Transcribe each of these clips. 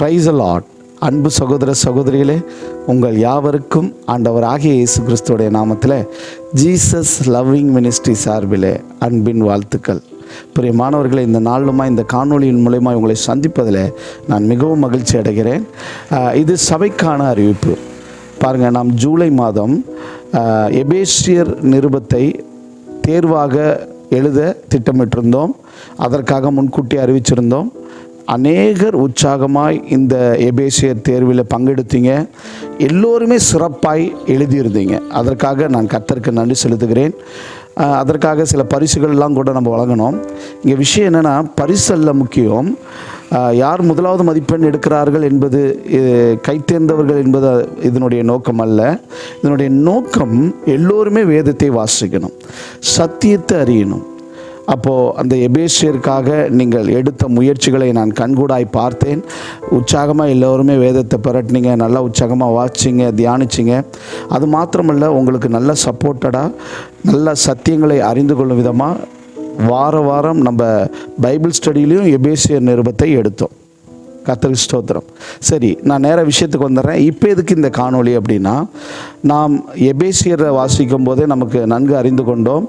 Price the Lord. அன்பு சகோதர சகோதரிகளே, உங்கள் யாவருக்கும் ஆண்டவராகிய இயேசு கிறிஸ்துவுடைய நாமத்தில் ஜீசஸ் லவ்விங் மினிஸ்ட்ரி சார்பிலே அன்பின் வாழ்த்துக்கள். பிரியமானவர்களை, இந்த நாளுமா இந்த காணொளியின் மூலமாக உங்களை சந்திப்பதில் நான் மிகவும் மகிழ்ச்சி அடைகிறேன். இது சபைக்கான அறிவிப்பு. பாருங்கள், நாம் ஜூலை மாதம் எபேசியர் நிருபத்தை தேர்வாக எழுத திட்டமிட்டிருந்தோம். அதற்காக முன்கூட்டி அறிவிச்சிருந்தோம். அநேகர் உற்சாகமாய் இந்த எபேசியர் தேர்வில் பங்கெடுத்தீங்க. எல்லோருமே சிறப்பாய் எழுதியிருந்தீங்க. அதற்காக நான் கர்த்தருக்கு நன்றி செலுத்துகிறேன். அதற்காக சில பரிசுகள்லாம் கூட நம்ம வழங்கினோம். இங்கே விஷயம் என்னென்னா, பரிசல்ல முக்கியம். யார் முதலாவது மதிப்பெண் எடுக்கிறார்கள் என்பது, கைத்தேர்ந்தவர்கள் என்பது இதனுடைய நோக்கம் அல்ல. இதனுடைய நோக்கம் எல்லோருமே வேதத்தை வாசிக்கணும், சத்தியத்தை அறியணும். அப்போது அந்த எபேசியருக்காக நீங்கள் எடுத்த முயற்சிகளை நான் கண்கூடாய் பார்த்தேன். உற்சாகமாக எல்லோருமே வேதத்தை பரட்டினீங்க, நல்லா உற்சாகமாக வாசிச்சிங்க, தியானிச்சிங்க. அது மாத்திரமல்ல, உங்களுக்கு நல்ல சப்போர்ட்டடாக நல்ல சத்தியங்களை அறிந்து கொள்ளும் விதமாக வாரம் நம்ம பைபிள் ஸ்டடியிலையும் எபேசியர் நிருபத்தை எடுத்தோம். கர்த்தருக்கு ஸ்தோத்திரம். சரி, நான் நேர விஷயத்துக்கு வந்துடுறேன். இப்போ எதுக்கு இந்த காணொளி அப்படின்னா, நாம் எபேசியரை வாசிக்கும் போதே நமக்கு நன்கு அறிந்து கொண்டோம்.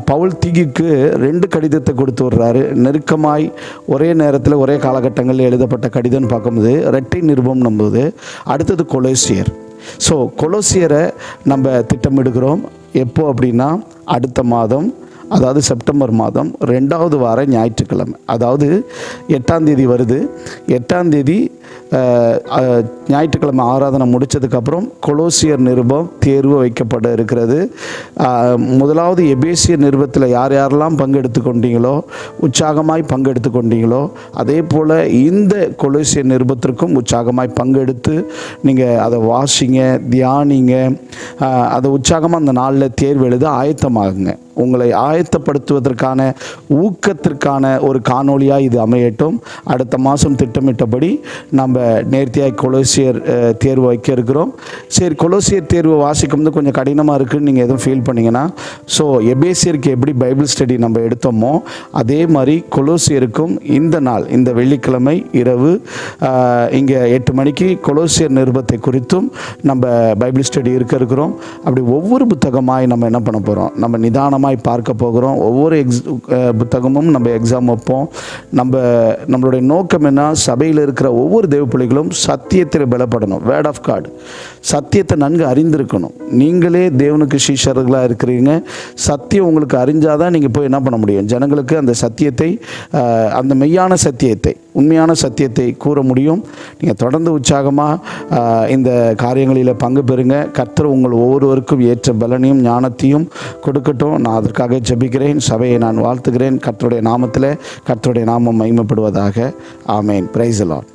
பவுல் தீகிக்கு 2 கடிதத்தை கொடுத்து விடுறாரு. நெருக்கமாய் ஒரே நேரத்தில் ஒரே காலகட்டங்களில் எழுதப்பட்ட கடிதம்னு பார்க்கும்போது இரட்டை நிருபம் நம்புது. அடுத்தது கொலோசியர். ஸோ கொலோசியரை நம்ம திட்டமிடுகிறோம். எப்போ அப்படின்னா, அடுத்த மாதம், அதாவது செப்டம்பர் மாதம் 2வது வார ஞாயிற்றுக்கிழமை, அதாவது 8ஆம் தேதி வருது. 8ஆம் தேதி ஞாயிற்றுக்கிழமை ஆராதனை முடித்ததுக்கப்புறம் கொலோசியர் நிருபம் தேர்வு வைக்கப்பட இருக்கிறது. முதலாவது எபேசியர் நிருபத்தில் யார் யாரெல்லாம் பங்கெடுத்து கொண்டீங்களோ, உற்சாகமாய் பங்கெடுத்து கொண்டீங்களோ, அதே போல் இந்த கொலோசியர் நிருபத்திற்கும் உற்சாகமாய் பங்கெடுத்து நீங்கள் அதை வாசிங்க, தியானிங்க. அதை உற்சாகமாக அந்த நாளில் தேர்வு எழுத ஆயத்தமாகுங்க. உங்களை ஆயத்தப்படுத்துவதற்கான ஊக்கத்திற்கான ஒரு காணொளியாக இது அமையட்டும். அடுத்த மாதம் திட்டமிட்டபடி நம்ம நேர்த்தியாக கொலோசியர் தேர்வு வைக்க இருக்கிறோம். சரி, கொலோசியர் தேர்வு வாசிக்கும்போது கொஞ்சம் கடினமாக இருக்குதுன்னு நீங்கள் எதுவும் ஃபீல் பண்ணிங்கன்னா, ஸோ எபேசியருக்கு எப்படி பைபிள் ஸ்டடி நம்ம எடுத்தோமோ அதே மாதிரி கொலோசியருக்கும் இந்த நாள், இந்த வெள்ளிக்கிழமை இரவு இங்கே 8 மணிக்கு கொலோசியர் நிருபத்தை குறித்தும் நம்ம பைபிள் ஸ்டடி இருக்கிறோம். அப்படி ஒவ்வொரு புத்தகமாய் நம்ம என்ன பண்ண போகிறோம், நம்ம நிதானமாக பார்க்க போகிறோம். ஒவ்வொரு புத்தகமும் நம்ம எக்ஸாம் வைப்போம். நம்மளுடைய நோக்கம் என்ன, சபையில் இருக்கிற ஒவ்வொரு தேவ பிள்ளைகளும் சத்தியத்தில் பலப்படணும். வேர்ட் ஆஃப் காட், சத்தியத்தை நன்கு அறிந்திருக்கணும். நீங்களே தேவனுக்கு சீஷர்களாக இருக்கிறீங்க. சத்தியம் உங்களுக்கு அறிஞ்சாதான் நீங்கள் போய் என்ன பண்ண முடியும், ஜனங்களுக்கு அந்த சத்தியத்தை, அந்த மெய்யான சத்தியத்தை, உண்மையான சத்தியத்தை கூற முடியும். நீங்கள் தொடர்ந்து உற்சாகமாக இந்த காரியங்களில் பங்கு பெறுங்க. கர்த்தர் உங்கள் ஒவ்வொருவருக்கும் ஏற்ற பலனையும் ஞானத்தையும் கொடுக்கட்டும். நான் அதற்காக ஜெபிக்கிறேன். சபையை நான் வாழ்த்துகிறேன். கர்த்தருடைய நாமத்தில் கர்த்தருடைய நாமம் மகிமைப்படுவதாக. ஆமேன். Praise the Lord.